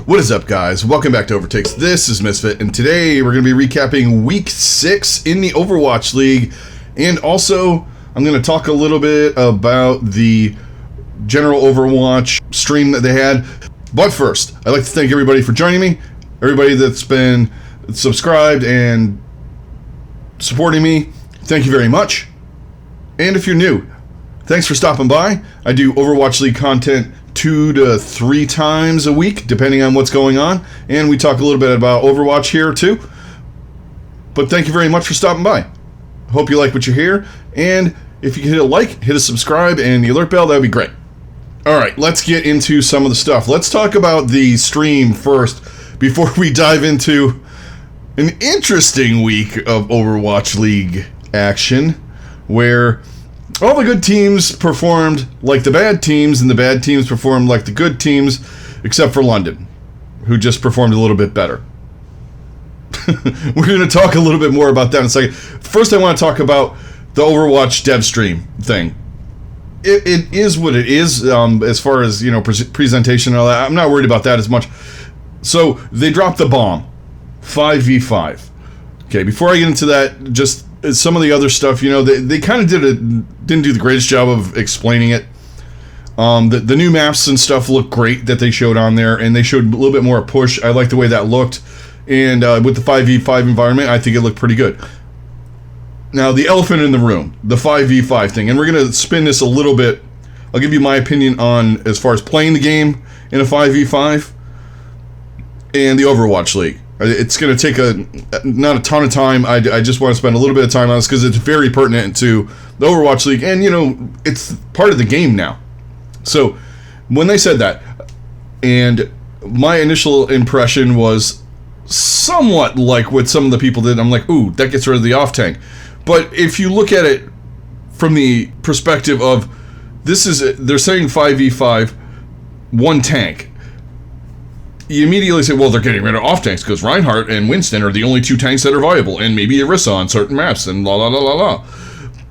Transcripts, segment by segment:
What is up, guys? Welcome back to OverTakes. This is Misfit, and today we're going to be recapping Week 6 in the Overwatch League, and also I'm going to talk a little bit about the general Overwatch stream that they had. But first, I'd like to thank everybody for joining me, everybody that's been subscribed and supporting me. Thank you very much. And if you're new, thanks for stopping by. I do Overwatch League content 2 to 3 times a week, depending on what's going on. And we talk a little bit about Overwatch here, too. But thank you very much for stopping by. Hope you like what you hear. And if you can hit a like, hit a subscribe, and the alert bell, that would be great. Alright, let's get into some of the stuff. Let's talk about the stream first, before we dive into an interesting week of Overwatch League action, where all the good teams performed like the bad teams, and the bad teams performed like the good teams, except for London, who just performed a little bit better. We're going to talk a little bit more about that in a second. First, I want to talk about the Overwatch dev stream thing. It is what it is, as far as, you know, presentation and all that. I'm not worried about that as much. So, they dropped the bomb. 5v5. Okay, before I get into that, just some of the other stuff, you know, they kind of didn't do the greatest job of explaining it. The new maps and stuff look great that they showed on there, and they showed a little bit more push. I like the way that looked, and with the 5v5 environment, I think it looked pretty good. Now, the elephant in the room, the 5v5 thing, and we're going to spin this a little bit. I'll give you my opinion on as far as playing the game in a 5v5 and the Overwatch League. It's going to take not a ton of time. I just want to spend a little bit of time on this because it's very pertinent to the Overwatch League, and, you know, it's part of the game now. So, when they said that, and my initial impression was somewhat like what some of the people did. I'm like, ooh, that gets rid of the off-tank. But if you look at it from the perspective of, they're saying 5v5, one tank. You immediately say, well, they're getting rid of off-tanks because Reinhardt and Winston are the only 2 tanks that are viable, and maybe Orisa on certain maps, and la la la la la.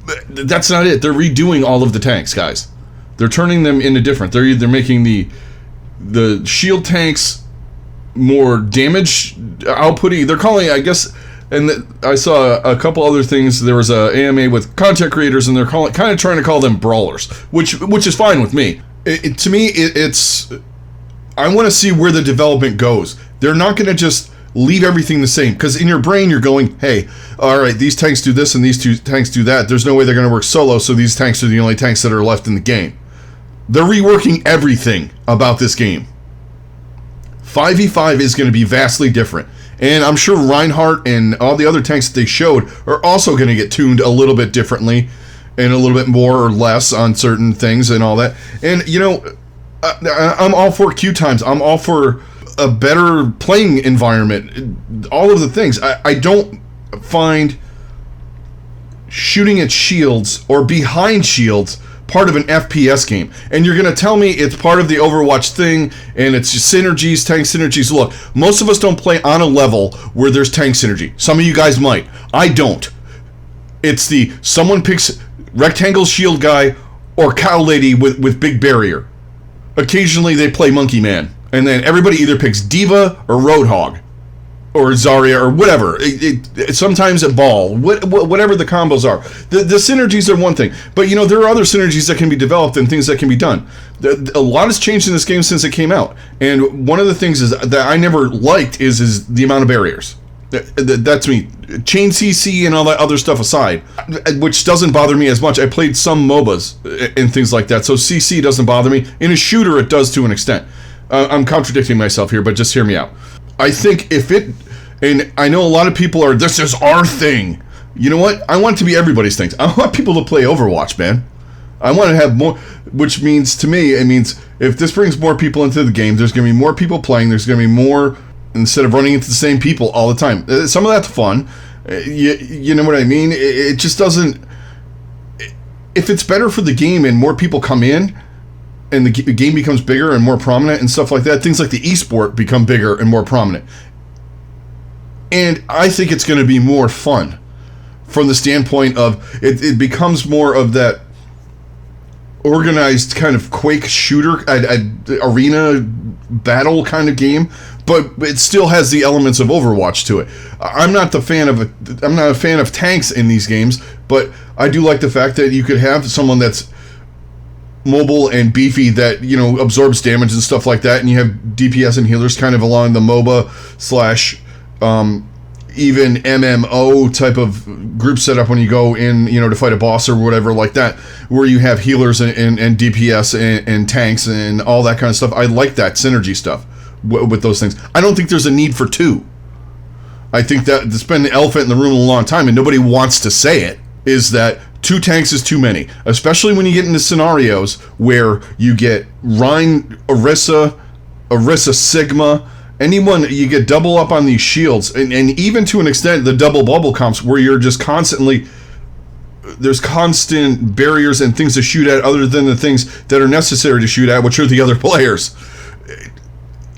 But that's not it. They're redoing all of the tanks, guys. They're turning them into different. They're either making the shield tanks more damage outputty. They're calling, I guess, and I saw a couple other things. There was a AMA with content creators, and they're kind of trying to call them brawlers, which is fine with me. To me, it's I want to see where the development goes. They're not going to just leave everything the same, because in your brain you're going, hey, all right, these tanks do this and these 2 tanks do that. There's no way they're going to work solo, so these tanks are the only tanks that are left in the game. They're reworking everything about this game. 5v5 is going to be vastly different. And I'm sure Reinhardt and all the other tanks that they showed are also going to get tuned a little bit differently and a little bit more or less on certain things and all that. And, you know, I'm all for queue times. I'm all for a better playing environment. All of the things. I don't find shooting at shields or behind shields part of an FPS game. And you're going to tell me it's part of the Overwatch thing and it's just synergies, tank synergies. Look, most of us don't play on a level where there's tank synergy. Some of you guys might. I don't. It's someone picks rectangle shield guy or cow lady with big barrier. Occasionally they play Monkey Man, and then everybody either picks Diva or Roadhog, or Zarya, or whatever. Sometimes a ball, whatever the combos are. The synergies are one thing, but, you know, there are other synergies that can be developed and things that can be done. A lot has changed in this game since it came out, and one of the things is that I never liked is the amount of barriers. That's me. Chain CC and all that other stuff aside, which doesn't bother me as much. I played some MOBAs and things like that, so CC doesn't bother me. In a shooter, it does to an extent. I'm contradicting myself here, but just hear me out. I think and I know a lot of people are, this is our thing. You know what? I want it to be everybody's thing. I want people to play Overwatch, man. I want to have more, which means, to me, it means if this brings more people into the game, there's going to be more people playing, there's going to be more, instead of running into the same people all the time. Some of that's fun. You know what I mean? It just doesn't... If it's better for the game and more people come in, and the game becomes bigger and more prominent and stuff like that, things like the esport become bigger and more prominent. And I think it's going to be more fun from the standpoint of it becomes more of that organized kind of Quake shooter arena battle kind of game, but it still has the elements of Overwatch to it. I'm not a fan of tanks in these games, but I do like the fact that you could have someone that's mobile and beefy that, you know, absorbs damage and stuff like that, and you have DPS and healers kind of along the MOBA / even MMO type of group setup when you go in, you know, to fight a boss or whatever like that, where you have healers and DPS and tanks and all that kind of stuff. I like that synergy stuff with those things. I don't think there's a need for two. I think that it's been the elephant in the room a long time, and nobody wants to say it, is that 2 tanks is too many, especially when you get into scenarios where you get Rhine, Orisa, Sigma, anyone, you get double up on these shields, and even to an extent the double bubble comps where you're just constantly, there's constant barriers and things to shoot at other than the things that are necessary to shoot at, which are the other players.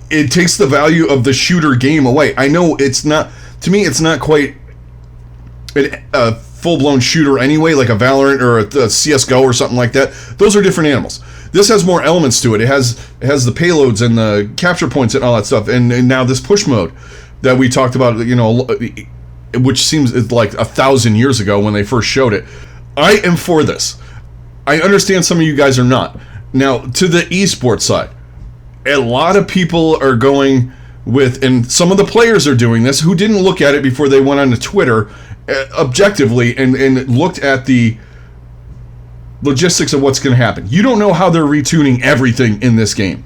It takes the value of the shooter game away. I know it's not, to me it's not quite a full-blown shooter anyway, like a Valorant or a CSGO or something like that. Those are different animals. This has more elements to it. It has the payloads and the capture points and all that stuff, and now this push mode that we talked about, you know, which seems like 1,000 years ago when they first showed it. I am for this. I understand some of you guys are not. Now, to the esports side, a lot of people are going with, and some of the players are doing this, who didn't look at it before they went onto Twitter objectively and looked at the logistics of what's going to happen. You don't know how they're retuning everything in this game.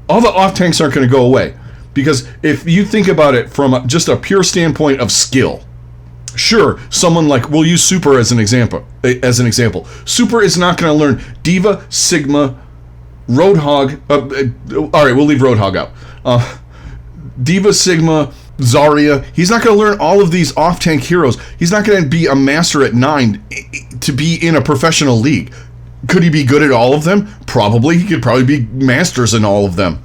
All the off tanks aren't going to go away, because if you think about it from just a pure standpoint of skill, sure, someone like, we'll use Super as an example. Super is not going to learn D.Va, Sigma, Roadhog. All right, we'll leave Roadhog out. D.Va, Sigma, Zarya. He's not going to learn all of these off-tank heroes. He's not going to be a master at 9 to be in a professional league. Could he be good at all of them? Probably. He could probably be masters in all of them,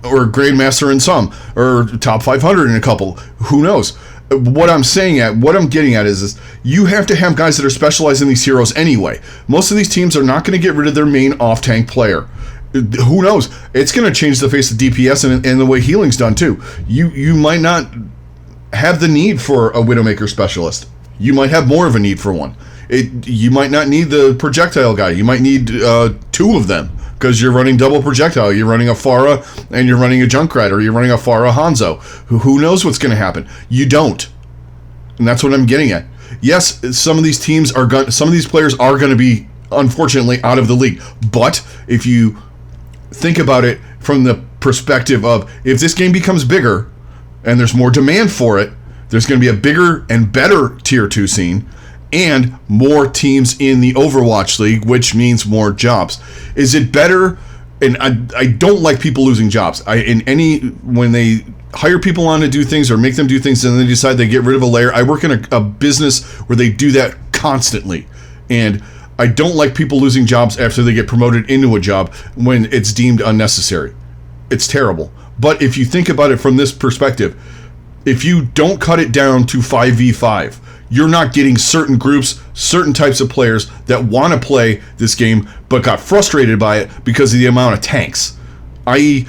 or grandmaster in some, or top 500 in a couple. Who knows? What I'm getting at is you have to have guys that are specialized in these heroes anyway. Most of these teams are not going to get rid of their main off-tank player. Who knows? It's going to change the face of DPS and the way healing's done too. You might not have the need for a Widowmaker specialist. You might have more of a need for one. You might not need the projectile guy. You might need 2 of them, because you're running double projectile. You're running a Pharah and you're running a Junkrat, or you're running a Pharah Hanzo. Who knows what's going to happen? You don't. And that's what I'm getting at. Yes, some of these players are going to be, unfortunately, out of the league. But if you think about it from the perspective of, if this game becomes bigger and there's more demand for it, there's going to be a bigger and better tier 2 scene and more teams in the Overwatch League, which means more jobs. Is it better? And I don't like people losing jobs. When they hire people on to do things or make them do things and then they decide they get rid of a layer, I work in a business where they do that constantly. And I don't like people losing jobs after they get promoted into a job when it's deemed unnecessary. It's terrible. But if you think about it from this perspective, if you don't cut it down to 5v5, you're not getting certain groups, certain types of players that want to play this game but got frustrated by it because of the amount of tanks. I.e.,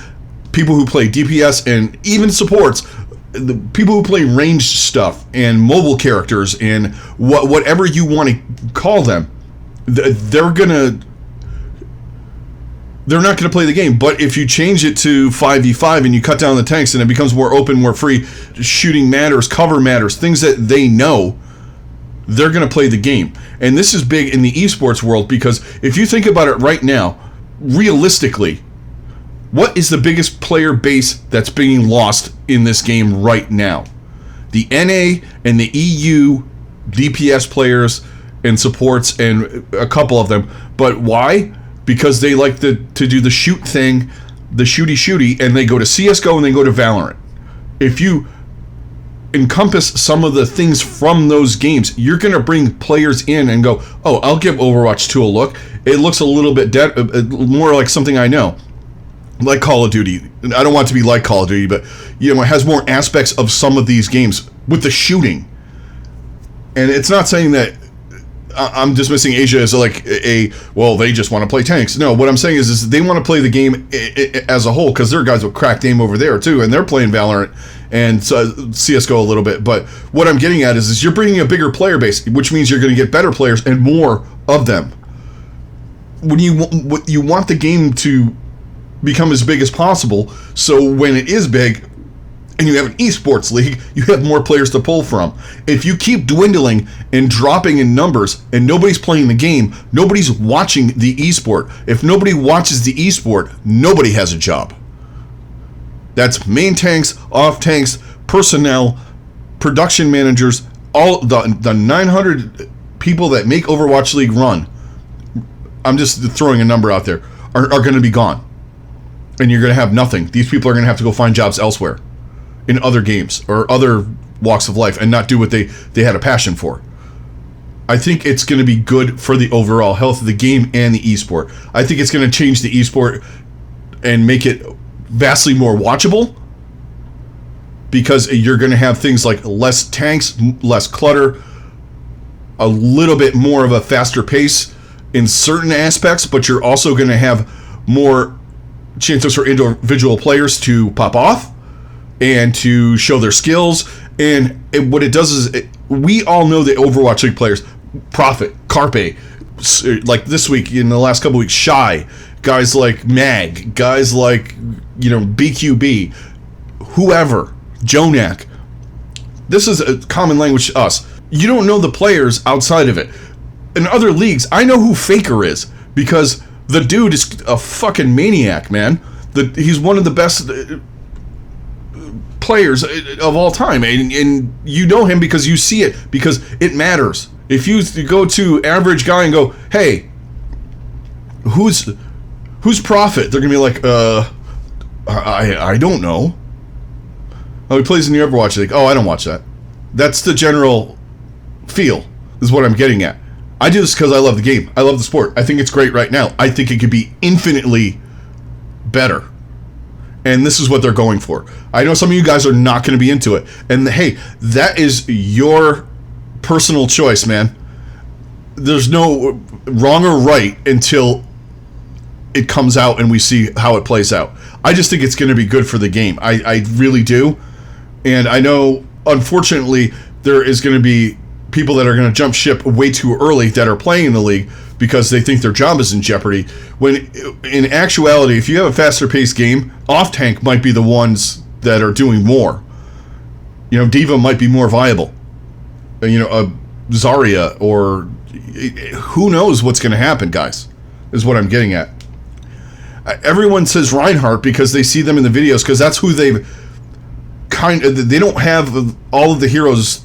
people who play DPS and even supports, the people who play ranged stuff and mobile characters and whatever you want to call them. They're not going to play the game. But if you change it to 5v5 and you cut down the tanks and it becomes more open, more free, shooting matters, cover matters, things that they know, they're going to play the game. And this is big in the esports world, because if you think about it right now, realistically, what is the biggest player base that's being lost in this game right now? The NA and the EU DPS players and supports, and a couple of them. But why? Because they like to do the shoot thing, the shooty, and they go to CSGO and they go to Valorant. If you encompass some of the things from those games, you're going to bring players in and go, oh, I'll give Overwatch 2 a look. It looks a little bit more like something I know. Like Call of Duty. I don't want it to be like Call of Duty, but it has more aspects of some of these games with the shooting. And it's not saying that I'm dismissing Asia as like well, they just want to play tanks. No, what I'm saying is they want to play the game as a whole, because there are guys with cracked aim over there too, and they're playing Valorant and CSGO a little bit. But what I'm getting at is you're bringing a bigger player base, which means you're going to get better players and more of them. When you want the game to become as big as possible, so when it is big, and you have an esports league, you have more players to pull from. If you keep dwindling and dropping in numbers and nobody's playing the game, nobody's watching the esport. If nobody watches the esport, nobody has a job. That's main tanks, off tanks, personnel, production managers, all the 900 people that make Overwatch League run. I'm just throwing a number out there, are going to be gone. And you're going to have nothing. These people are going to have to go find jobs elsewhere, in other games or other walks of life, and not do what they had a passion for. I think it's going to be good for the overall health of the game and the esport. I think it's going to change the esport and make it vastly more watchable, because you're going to have things like less tanks, less clutter, a little bit more of a faster pace in certain aspects, but you're also going to have more chances for individual players to pop off and to show their skills. And what it does is, we all know the Overwatch League players, Prophet, Carpe, like this week, in the last couple weeks, Shy, guys like Mag, guys like, BQB, whoever, Jonak. This is a common language to us. You don't know the players outside of it. In other leagues, I know who Faker is, because the dude is a fucking maniac, man. He's one of the best players of all time, and you know him because you see it, because it matters. If you go to average guy and go, hey, who's Prophet? They're gonna be like, I don't know. Oh, he plays in the Overwatch League. Oh, I don't watch that. That's the general feel, is what I'm getting at. I do this because I love the game. I love the sport. I think it's great right now. I think it could be infinitely better. And this is what they're going for. I know some of you guys are not going to be into it. And hey, that is your personal choice, man. There's no wrong or right until it comes out and we see how it plays out. I just think it's going to be good for the game. I really do. And I know, unfortunately, there is going to be people that are going to jump ship way too early that are playing in the league because they think their job is in jeopardy, when in actuality, if you have a faster paced game, off tank might be the ones that are doing more. Diva might be more viable. A Zarya, or who knows what's going to happen, guys, is what I'm getting at. Everyone says Reinhardt because they see them in the videos, because that's who they don't have all of the heroes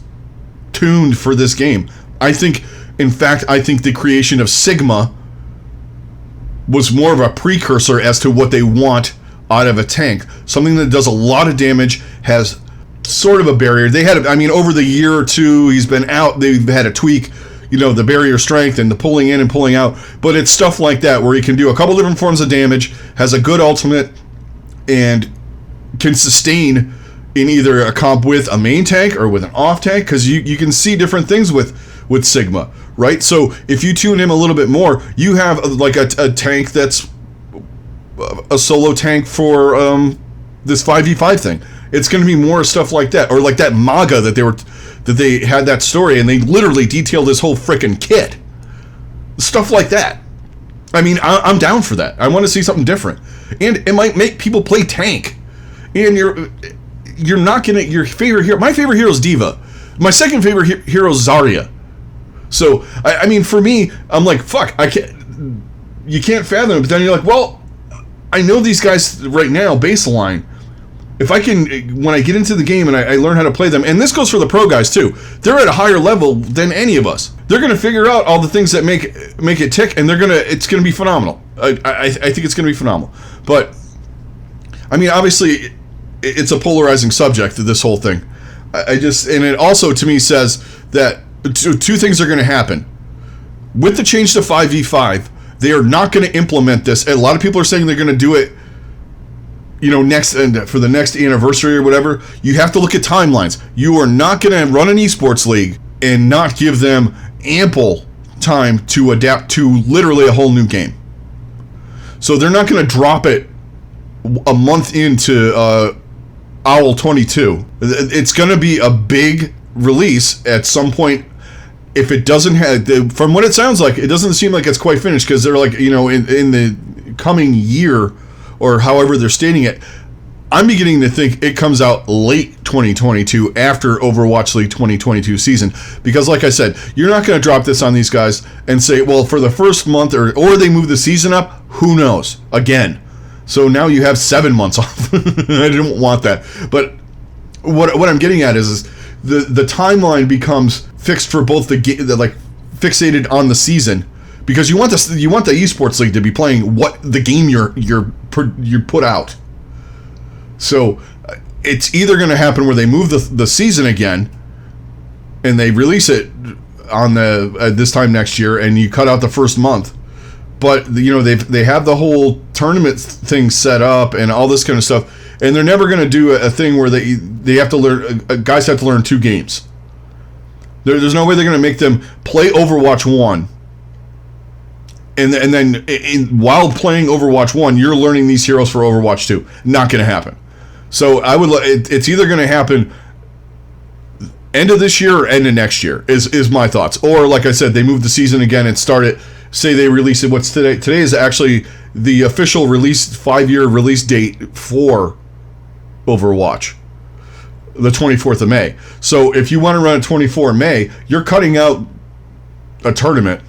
tuned for this game. I think the creation of Sigma was more of a precursor as to what they want out of a tank. Something that does a lot of damage, has sort of a barrier. They had, over the year or two he's been out, they've had a tweak, the barrier strength and the pulling in and pulling out. But it's stuff like that where he can do a couple different forms of damage, has a good ultimate, and can sustain in either a comp with a main tank or with an off tank, because you can see different things with Sigma, right? So if you tune him a little bit more, you have like a tank that's a solo tank for this 5v5 thing. It's going to be more stuff like that, or like that MAGA that they had that story and they literally detailed this whole frickin' kit. Stuff like that. I'm down for that. I want to see something different, and it might make people play tank. And you're not gonna, your favorite hero. My favorite hero is Diva. My second favorite hero is Zarya. So for me, I'm like, fuck, you can't fathom it. But then you're like, well, I know these guys right now baseline. If I can, when I get into the game and I learn how to play them, and this goes for the pro guys too, they're at a higher level than any of us. They're gonna figure out all the things that make it tick, and it's gonna be phenomenal. I think it's gonna be phenomenal. But obviously, it's a polarizing subject, this whole thing. And it also to me says that two things are going to happen. With the change to 5v5, they are not going to implement this. A lot of people are saying they're going to do it, next, and for the next anniversary or whatever. You have to look at timelines. You are not going to run an esports league and not give them ample time to adapt to literally a whole new game. So they're not going to drop it a month into OWL 22. It's going to be a big release at some point. If it doesn't have, from what it sounds like, it doesn't seem like it's quite finished, because they're like, in the coming year, or however they're stating it, I'm beginning to think it comes out late 2022 after Overwatch League 2022 season. Because like I said, you're not going to drop this on these guys and say, well, for the first month, or they move the season up, who knows, again. So now you have 7 months off. I didn't want that. But what I'm getting at is the timeline becomes fixed for both fixated on the season, because you want the esports league to be playing what the game you put out. So it's either going to happen where they move the season again, and they release it on this time next year, and you cut out the first month. But they have the whole tournament thing set up and all this kind of stuff, and they're never going to do a thing where they have to learn, guys have to learn 2 games. There's no way they're going to make them play Overwatch 1. And then while playing Overwatch 1, you're learning these heroes for Overwatch 2. Not going to happen. So it's either going to happen end of this year or end of next year is my thoughts. Or like I said, they move the season again and start it. Say they release it. What's today? Today is actually the official release 5-year release date for Overwatch, the 24th of May. So if you want to run a 24 May, you're cutting out a tournament,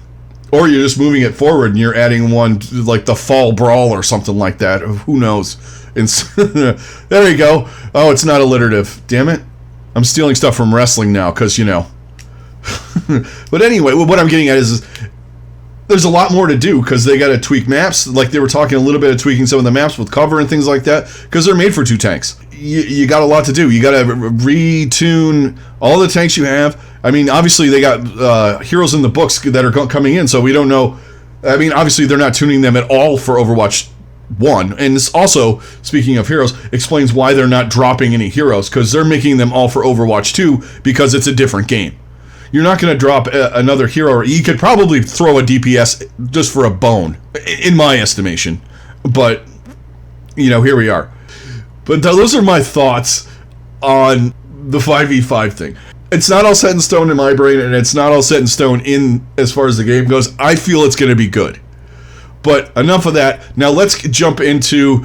or you're just moving it forward and you're adding one like the Fall Brawl or something like that. Who knows? And there you go. Oh, it's not alliterative. Damn it. I'm stealing stuff from wrestling now because, But anyway, what I'm getting at is there's a lot more to do, because they got to tweak maps. Like they were talking a little bit of tweaking some of the maps with cover and things like that, because they're made for 2 tanks. You got a lot to do. You got to retune all the tanks you have. I mean, obviously they got heroes in the books that are coming in, so we don't know. I mean, obviously they're not tuning them at all for Overwatch 1. And this also, speaking of heroes, explains why they're not dropping any heroes, because they're making them all for Overwatch 2 because it's a different game. You're not going to drop another hero. You could probably throw a DPS just for a bone, in my estimation. But, here we are. But those are my thoughts on the 5v5 thing. It's not all set in stone in my brain, and it's not all set in stone in as far as the game goes. I feel it's going to be good. But enough of that. Now let's jump into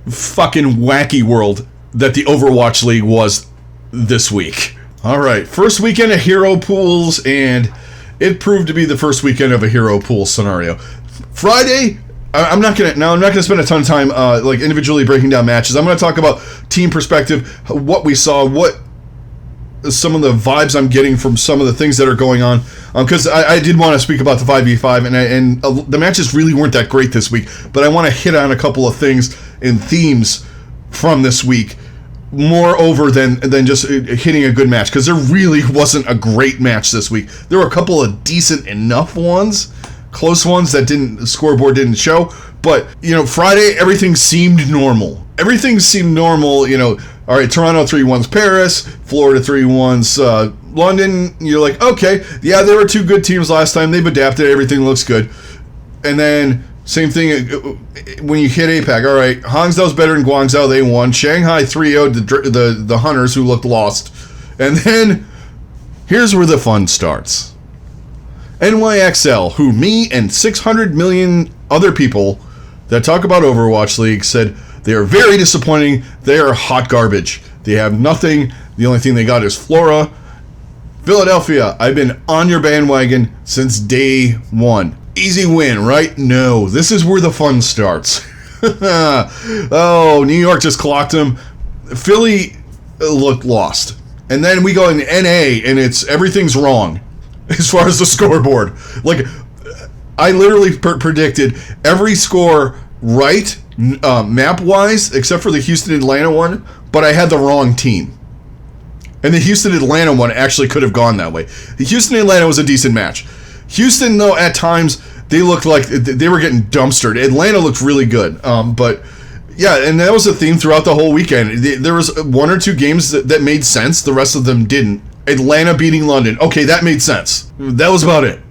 fucking wacky world that the Overwatch League was this week. All right, first weekend of hero pools, and it proved to be the first weekend of a hero pool scenario. Friday, I'm not gonna spend a ton of time individually breaking down matches. I'm gonna talk about team perspective, what we saw, what some of the vibes I'm getting from some of the things that are going on. Because I did want to speak about the 5v5, and the matches really weren't that great this week. But I want to hit on a couple of things and themes from this week, more over than just hitting a good match, because there really wasn't a great match this week. There were a couple of decent enough ones, close ones that the scoreboard didn't show. But Friday, everything seemed normal. All right, Toronto 3-1's Paris, Florida 3-1's London. You're like, okay, yeah, there were 2 good teams last time. They've adapted. Everything looks good. And then same thing when you hit APAC. All right, Hangzhou's better than Guangzhou. They won. Shanghai 3-0'd the Hunters, who looked lost. And then here's where the fun starts. NYXL, who me and 600 million other people that talk about Overwatch League said they are very disappointing. They are hot garbage. They have nothing. The only thing they got is Flora. Philadelphia, I've been on your bandwagon since day 1. Easy win, right? No, this is where the fun starts. Oh, New York just clocked them. Philly looked lost. And then we go in NA, and everything's wrong as far as the scoreboard. Like, I literally predicted every score right, map-wise, except for the Houston-Atlanta one, but I had the wrong team. And the Houston-Atlanta one actually could have gone that way. The Houston-Atlanta was a decent match. Houston, though, at times, they looked like they were getting dumpstered. Atlanta looked really good. But, yeah, and that was a theme throughout the whole weekend. There was 1 or 2 games that made sense. The rest of them didn't. Atlanta beating London. Okay, that made sense. That was about it.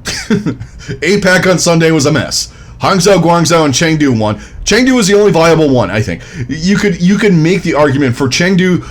APAC on Sunday was a mess. Hangzhou, Guangzhou, and Chengdu won. Chengdu was the only viable one, I think. You could make the argument for Chengdu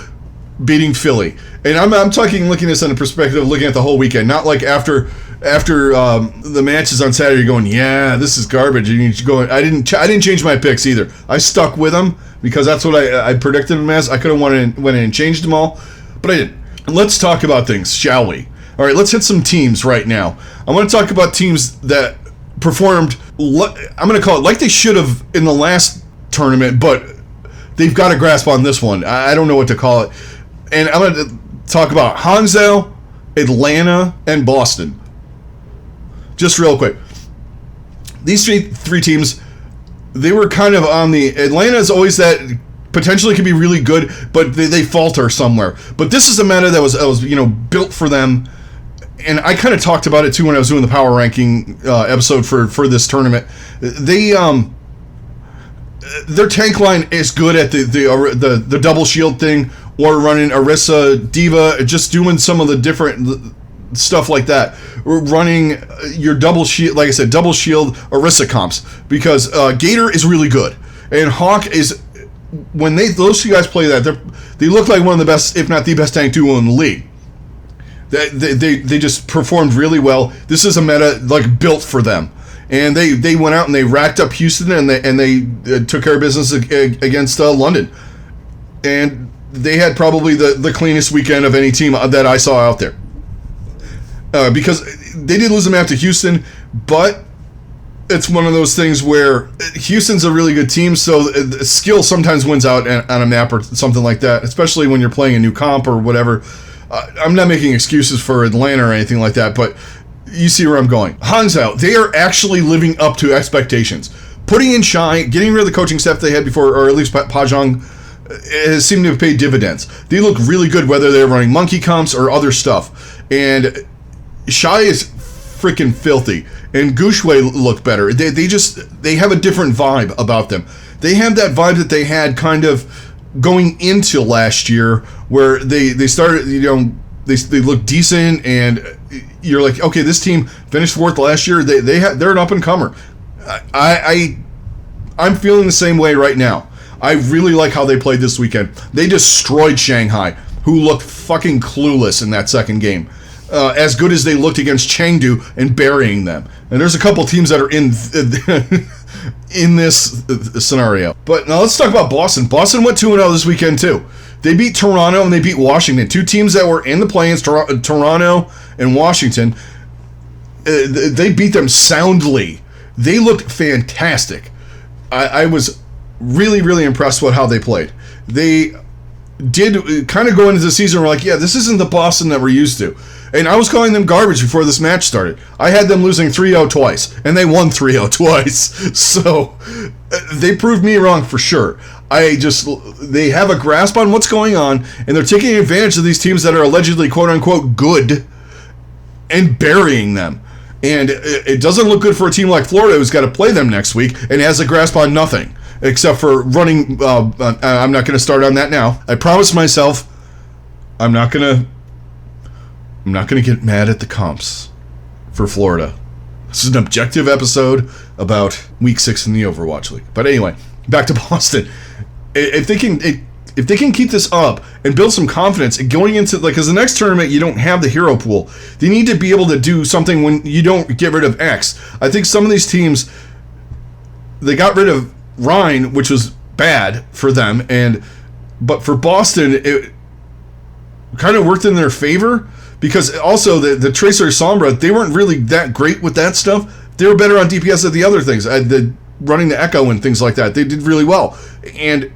beating Philly, and I'm talking looking at this in a perspective of looking at the whole weekend, not like after the matches on Saturday, going, yeah, this is garbage. And you go, I didn't change my picks either. I stuck with them because that's what I predicted them as. I could have went in and changed them all, but I didn't. Let's talk about things, shall we? All right, let's hit some teams right now. I want to talk about teams that performed, I'm going to call it like they should have in the last tournament, but they've got a grasp on this one. I don't know what to call it. And I'm going to talk about Hangzhou, Atlanta, and Boston. Just real quick. These three teams, they were kind of on the... Atlanta is always that potentially could be really good, but they falter somewhere. But this is a meta that was built for them. And I kind of talked about it too when I was doing the power ranking episode for this tournament. Their tank line is good at the double shield thing, or running Orisa, Diva, just doing some of the different stuff like that. Running your double shield, like I said, double shield Orisa comps, because Gator is really good, and Hawk is, when those two guys play that, they look like one of the best, if not the best tank duo in the league. They just performed really well. This is a meta like built for them. And they went out and they racked up Houston, and they took care of business against London. And they had probably the cleanest weekend of any team that I saw out there. Because they did lose a map to Houston, but it's one of those things where Houston's a really good team, so skill sometimes wins out on a map or something like that, especially when you're playing a new comp or whatever. I'm not making excuses for Atlanta or anything like that, but you see where I'm going. Hangzhou, they are actually living up to expectations. Putting in Shy, getting rid of the coaching staff they had before, or at least Pajong, has seemed to have paid dividends. They look really good, whether they're running monkey comps or other stuff. And Shy is freaking filthy. And Gushue look better. They have a different vibe about them. They have that vibe that they had kind of going into last year, where they started, they look decent, and you're like, okay, this team finished fourth last year. They're an up and comer. I'm feeling the same way right now. I really like how they played this weekend. They destroyed Shanghai, who looked fucking clueless in that second game. As good as they looked against Chengdu and burying them. And there's a couple teams that are in this scenario. But now let's talk about Boston. Boston went 2-0 this weekend too. They beat Toronto and they beat Washington. Two teams that were in the play-ins, Toronto and Washington. They beat them soundly. They looked fantastic. I was really, really impressed with how they played. They did kind of go into the season, we're like, yeah, this isn't the Boston that we're used to. And I was calling them garbage before this match started. I had them losing 3-0 twice, and they won 3-0 twice. So they proved me wrong for sure. They have a grasp on what's going on, and they're taking advantage of these teams that are allegedly quote-unquote good and burying them. And it doesn't look good for a team like Florida, who's got to play them next week and has a grasp on nothing. Except for running, I'm not going to start on that now. I promised myself I'm not going to get mad at the comps for Florida. This is an objective episode about Week 6 in the Overwatch League. But anyway, back to Boston. If they can keep this up and build some confidence going into, because the next tournament you don't have the hero pool. They need to be able to do something when you don't get rid of X. I think some of these teams, they got rid of Rhine, which was bad for them, but for Boston it kind of worked in their favor, because also the Tracer Sombra, they weren't really that great with that stuff. They were better on DPS at the other things, running the Echo and things like that. They did really well, and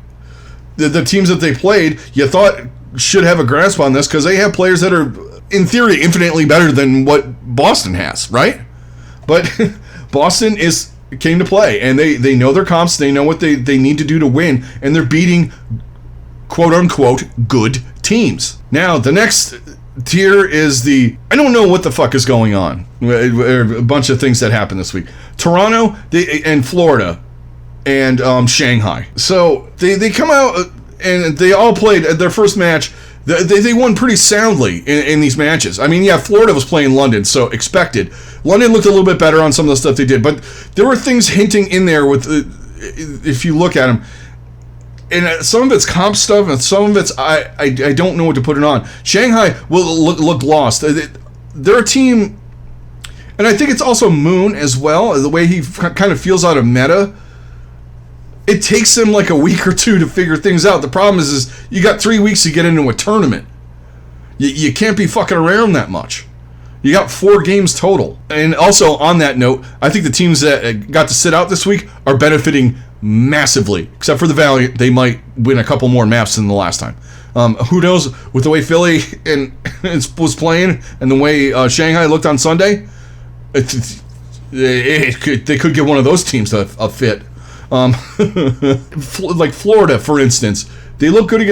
the teams that they played, you thought should have a grasp on this, because they have players that are in theory infinitely better than what Boston has, right? But Boston came to play, and they know their comps, they know what they need to do to win, and they're beating quote-unquote good teams. Now, the next tier is I don't know what the fuck is going on. A bunch of things that happened this week. Toronto and Florida and Shanghai. So they come out, and they all played their first match. They won pretty soundly in these matches. I mean, yeah, Florida was playing London, so expected. London looked a little bit better on some of the stuff they did, but there were things hinting in there with, if you look at them, and some of it's comp stuff, and some of it's I don't know what to put it on. Shanghai will look lost. They're a team, and I think it's also Moon as well, the way he kind of feels out of meta. It takes him like a week or two to figure things out. The problem is you got 3 weeks to get into a tournament. You can't be fucking around that much. You got 4 games total. And also, on that note, I think the teams that got to sit out this week are benefiting massively. Except for the Valiant, they might win a couple more maps than the last time. Who knows, with the way Philly was playing and the way Shanghai looked on Sunday, they could get one of those teams a fit. Like Florida, for instance, they look good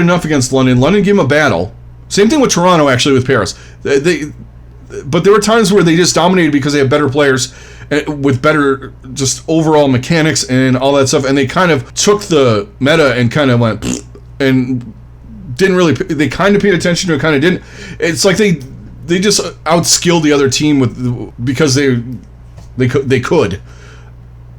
enough against London. London gave them a battle. Same thing with Toronto, actually, with Paris. But there were times where they just dominated because they had better players with better just overall mechanics and all that stuff. And they kind of took the meta and kind of went and didn't really. They kind of paid attention to it, kind of didn't. It's like they just outskilled the other team because they could.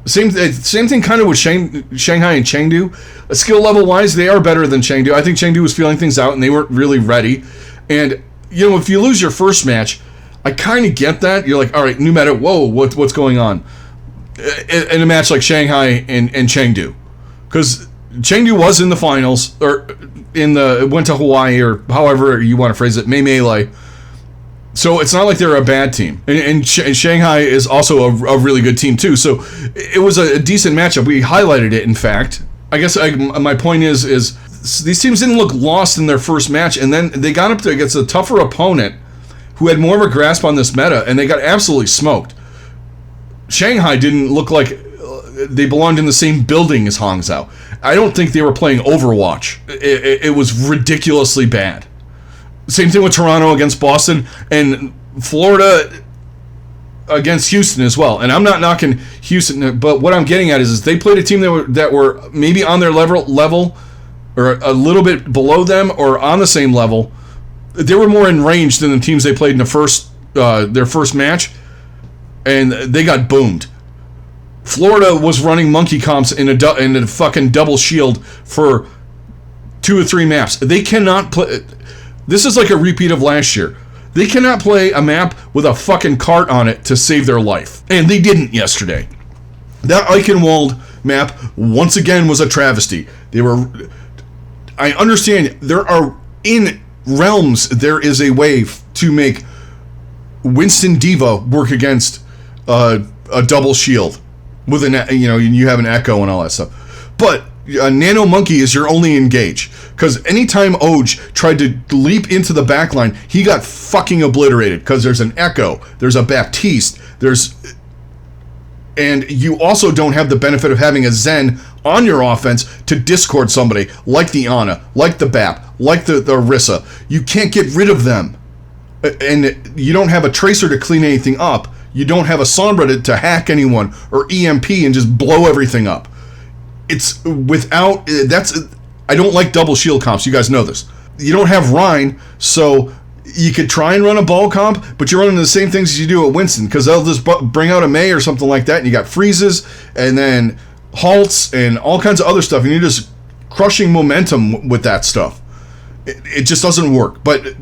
Same thing kind of with Shanghai and Chengdu. Skill level wise, they are better than Chengdu. I think Chengdu was feeling things out and they weren't really ready. And, you know, if you lose your first match, I kind of get that. You're like, all right, new meta, whoa, what's going on? In a match like Shanghai and Chengdu. Because Chengdu was in the finals, or went to Hawaii, or however you want to phrase it, Melee. So it's not like they're a bad team. And Shanghai is also a really good team, too. So it was a decent matchup. We highlighted it, in fact. I guess my point is these teams didn't look lost in their first match, and then they got up there against a tougher opponent who had more of a grasp on this meta, and they got absolutely smoked. Shanghai didn't look like they belonged in the same building as Hangzhou. I don't think they were playing Overwatch. It was ridiculously bad. Same thing with Toronto against Boston, and Florida against Houston as well. And I'm not knocking Houston, but what I'm getting at is they played a team that were maybe on their level, or a little bit below them, or on the same level. They were more in range than the teams they played in their first match, and they got boomed. Florida was running monkey comps in a fucking double shield for 2 or 3 maps. They cannot play. This is like a repeat of last year. They cannot play a map with a fucking cart on it to save their life. And they didn't yesterday. That Eichenwald map, once again, was a travesty. I understand in realms, there is a way to make Winston Diva work against a double shield. With you have an echo and all that stuff. But Nano Monkey is your only engage. Because anytime Oj tried to leap into the backline, he got fucking obliterated. Because there's an Echo, there's a Baptiste, and you also don't have the benefit of having a Zen on your offense to discord somebody, like the Ana, like the Bap, like the Orisa. You can't get rid of them. And you don't have a Tracer to clean anything up. You don't have a Sombra to hack anyone, or EMP and just blow everything up. I don't like double shield comps, you guys know this. You don't have Rhine, so you could try and run a ball comp, but you're running the same things as you do at Winston, because they'll just bring out a Mei or something like that, and you got freezes, and then halts, and all kinds of other stuff, and you're just crushing momentum with that stuff. It just doesn't work. But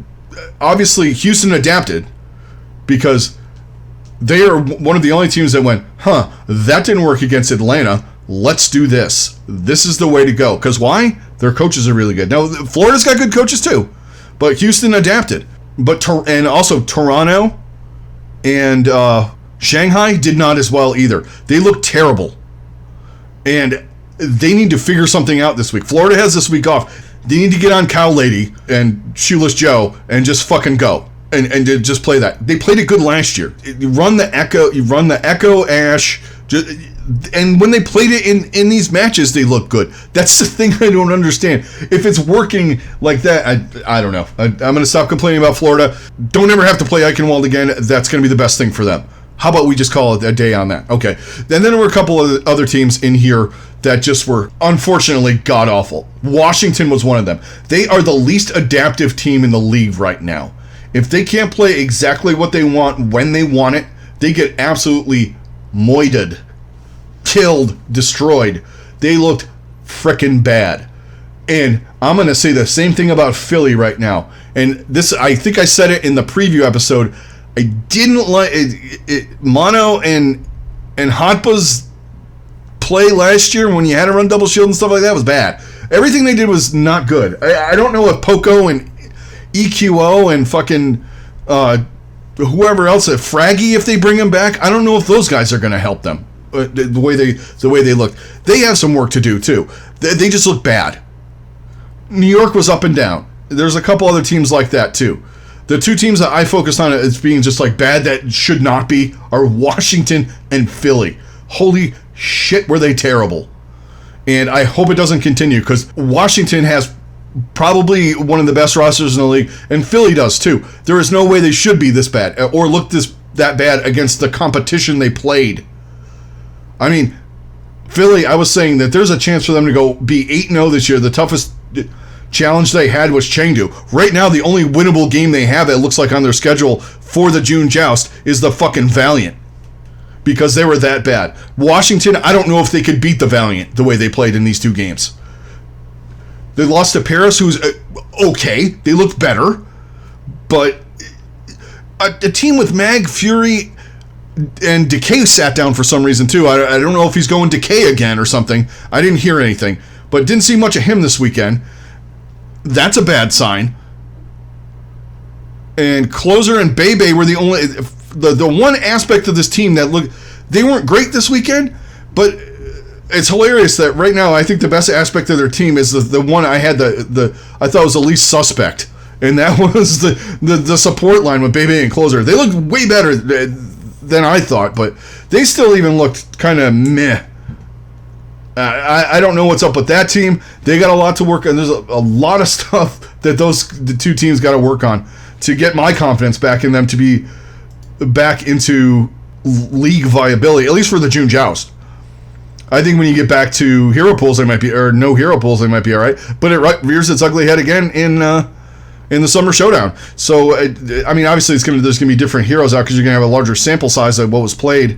obviously, Houston adapted, because they are one of the only teams that went, that didn't work against Atlanta. Let's do this. This is the way to go. Because why? Their coaches are really good. Now, Florida's got good coaches too. But Houston adapted. And also Toronto and Shanghai did not as well either. They look terrible. And they need to figure something out this week. Florida has this week off. They need to get on Cow Lady and Shoeless Joe and just fucking go. And just play that. They played it good last year. You run the Echo Ash. And when they played it in these matches, they look good. That's the thing I don't understand. If it's working like that, I don't know. I'm going to stop complaining about Florida. Don't ever have to play Eichenwald again. That's going to be the best thing for them. How about we just call it a day on that? Okay. And then there were a couple of other teams in here that just were unfortunately god-awful. Washington was one of them. They are the least adaptive team in the league right now. If they can't play exactly what they want when they want it, they get absolutely moited, killed, destroyed. They looked frickin' bad. And I'm going to say the same thing about Philly right now. And this, I think I said it in the preview episode. I didn't like it. Mono and Hotpa's play last year when you had to run double shield and stuff like that was bad. Everything they did was not good. I don't know if Poco and EQO and fucking whoever else, Fraggy, if they bring him back, I don't know if those guys are going to help them. The way they look, they have some work to do too. They just look bad. New York was up and down. There's a couple other teams like that too. The two teams that I focused on as being just like bad that should not be are Washington and Philly. Holy shit, were they terrible. And I hope it doesn't continue, because Washington has probably one of the best rosters in the league, and Philly does too. There is no way they should be this bad or look that bad against the competition they played. I mean, Philly, I was saying that there's a chance for them to go be 8-0 this year. The toughest challenge they had was Chengdu. Right now, the only winnable game they have, it looks like, on their schedule for the June Joust is the fucking Valiant, because they were that bad. Washington, I don't know if they could beat the Valiant the way they played in these two games. They lost to Paris, who's okay. They looked better. But a team with Mag, Fury, and Decay sat down for some reason, too. I don't know if he's going Decay again or something. I didn't hear anything. But didn't see much of him this weekend. That's a bad sign. And Closer and Bebe were the only... The one aspect of this team that looked... They weren't great this weekend, but... It's hilarious that right now I think the best aspect of their team is the one I had I thought was the least suspect, and that was the support line with Bebe and Closer. They looked way better than I thought, but they still even looked kind of meh. I don't know what's up with that team. They got a lot to work on. There's a lot of stuff that the two teams got to work on to get my confidence back in them to be back into league viability, at least for the June Joust. I think when you get back to hero pools, they might be, or no hero pools, they might be all right. But it rears its ugly head again in the Summer Showdown. So, I mean, obviously, there's gonna be different heroes out because you're gonna have a larger sample size of what was played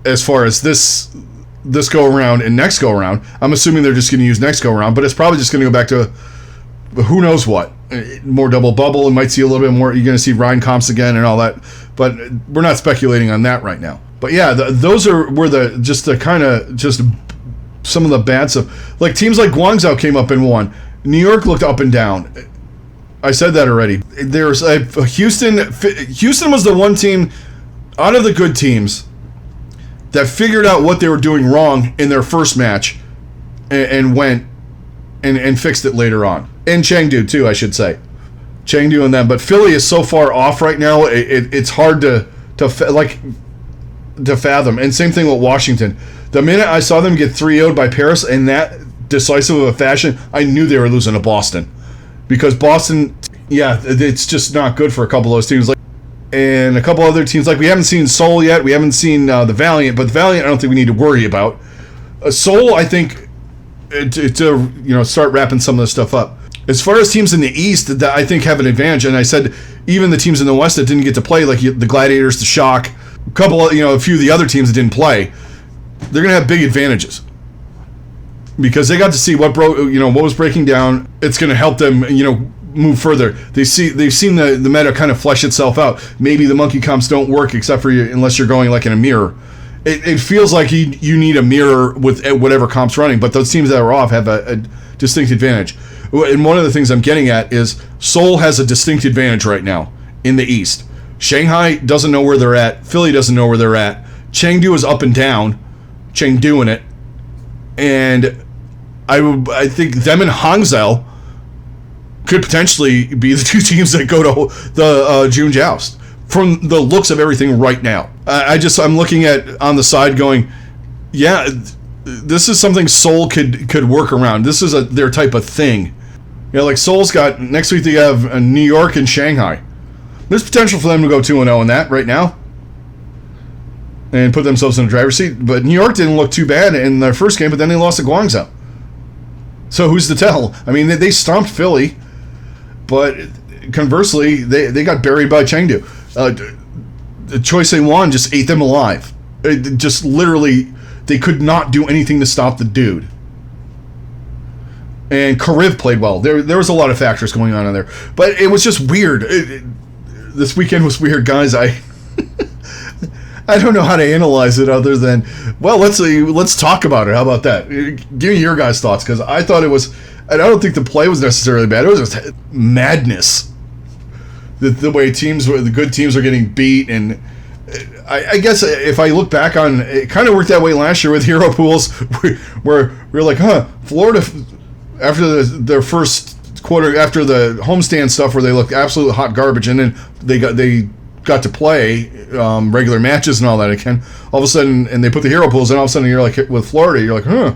as far as this go around and next go around. I'm assuming they're just gonna use next go around, but it's probably just gonna go back to who knows what. More double bubble. You might see a little bit more. You're gonna see Rhine comps again and all that. But we're not speculating on that right now. But yeah, those were just some of the bad stuff. Like teams like Guangzhou came up and won. New York looked up and down. I said that already. There's Houston. Houston was the one team out of the good teams that figured out what they were doing wrong in their first match and went and fixed it later on. And Chengdu too, I should say. Chengdu and them. But Philly is so far off right now. It's hard to fathom. And same thing with Washington. The minute I saw them get 3-0'd by Paris in that decisive of a fashion, I knew they were losing to Boston. Because Boston, yeah, it's just not good for a couple of those teams. And a couple other teams, like we haven't seen Seoul yet, we haven't seen the Valiant, but the Valiant I don't think we need to worry about. Seoul, I think, to start wrapping some of this stuff up. As far as teams in the East that I think have an advantage, and I said even the teams in the West that didn't get to play, like the Gladiators, the Shock, a few of the other teams that didn't play, they're going to have big advantages because they got to see what was breaking down. It's going to help them, move further. They've seen the meta kind of flesh itself out. Maybe the monkey comps don't work except for unless you're going like in a mirror. It feels like you need a mirror with whatever comp's running, but those teams that are off have a distinct advantage. And one of the things I'm getting at is Seoul has a distinct advantage right now in the East. Shanghai doesn't know where they're at. Philly doesn't know where they're at. Chengdu is up and down. Chengdu-ing it. And I think them and Hangzhou could potentially be the two teams that go to the June Joust from the looks of everything right now. I'm looking at on the side going, yeah, this is something Seoul could work around. This is their type of thing. Like Seoul's got, next week they have New York and Shanghai. There's potential for them to go 2-0 in that right now. and put themselves in the driver's seat. But New York didn't look too bad in their first game, but then they lost to Guangzhou. So who's to tell? I mean, they stomped Philly, but conversely, they got buried by Chengdu. Choi Se-won just ate them alive. It just literally, they could not do anything to stop the dude. And Kariv played well. There was a lot of factors going on in there, but it was just weird. This weekend was weird, guys. I don't know how to analyze it other than, well, let's talk about it. How about that? Give me your guys' thoughts, because I thought it was, and I don't think the play was necessarily bad. It was just madness. The way the good teams are getting beat, and I guess if I look back on, it kind of worked that way last year with hero pools, where we're like, Florida, after their first quarter, after the homestand stuff where they looked absolute hot garbage, and then they got to play regular matches and all that again, all of a sudden, and they put the hero pools, and all of a sudden you're like, with Florida, you're like,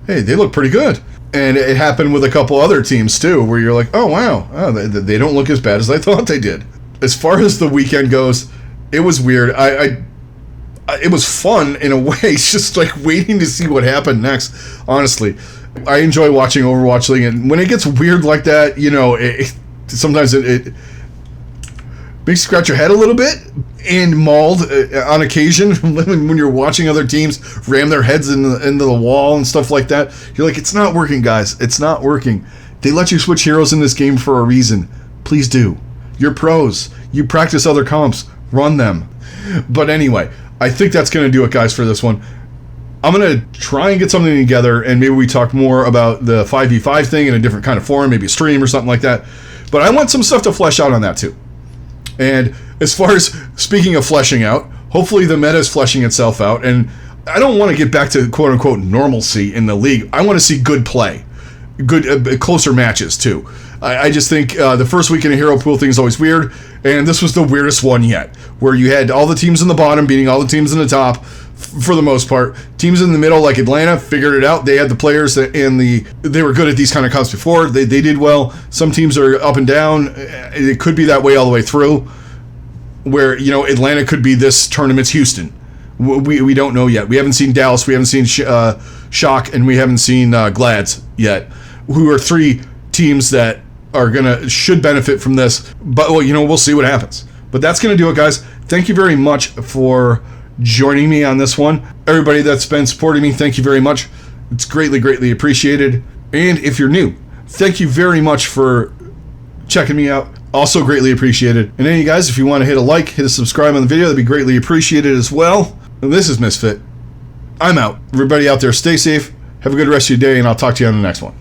hey, they look pretty good. And it happened with a couple other teams too, where you're like, oh wow, they don't look as bad as I thought they did. As far as the weekend goes, it was weird. It was fun in a way. It's just like waiting to see what happened next. Honestly, I enjoy watching Overwatch League, and when it gets weird like that, sometimes it makes you scratch your head a little bit, and mauled on occasion when you're watching other teams ram their heads into the wall and stuff like that. You're like, it's not working, guys. It's not working. They let you switch heroes in this game for a reason. Please do. You're pros. You practice other comps. Run them. But anyway, I think that's going to do it, guys, for this one. I'm going to try and get something together, and maybe we talk more about the 5v5 thing in a different kind of forum, maybe a stream or something like that. But I want some stuff to flesh out on that too. And as far as speaking of fleshing out, hopefully the meta is fleshing itself out. And I don't want to get back to quote-unquote normalcy in the league. I want to see good play. Good, closer matches too. I just think the first week in a hero pool thing is always weird. And this was the weirdest one yet, where you had all the teams in the bottom beating all the teams in the top for the most part. Teams in the middle, like Atlanta, figured it out. They had the players they were good at these kind of comps before. They did well. Some teams are up and down. It could be that way all the way through, where, Atlanta could be this tournament's Houston. We don't know yet. We haven't seen Dallas. We haven't seen Shock, and we haven't seen Glads yet, who are three teams that should benefit from this. But, we'll see what happens. But that's going to do it, guys. Thank you very much for joining me on this one. Everybody that's been supporting me, thank you very much. It's greatly, greatly appreciated. And if you're new, thank you very much for checking me out. Also greatly appreciated. And then you guys, if you want to hit a like, hit a subscribe on the video, that'd be greatly appreciated as well. And this is Misfit. I'm out. Everybody out there, stay safe. Have a good rest of your day, and I'll talk to you on the next one.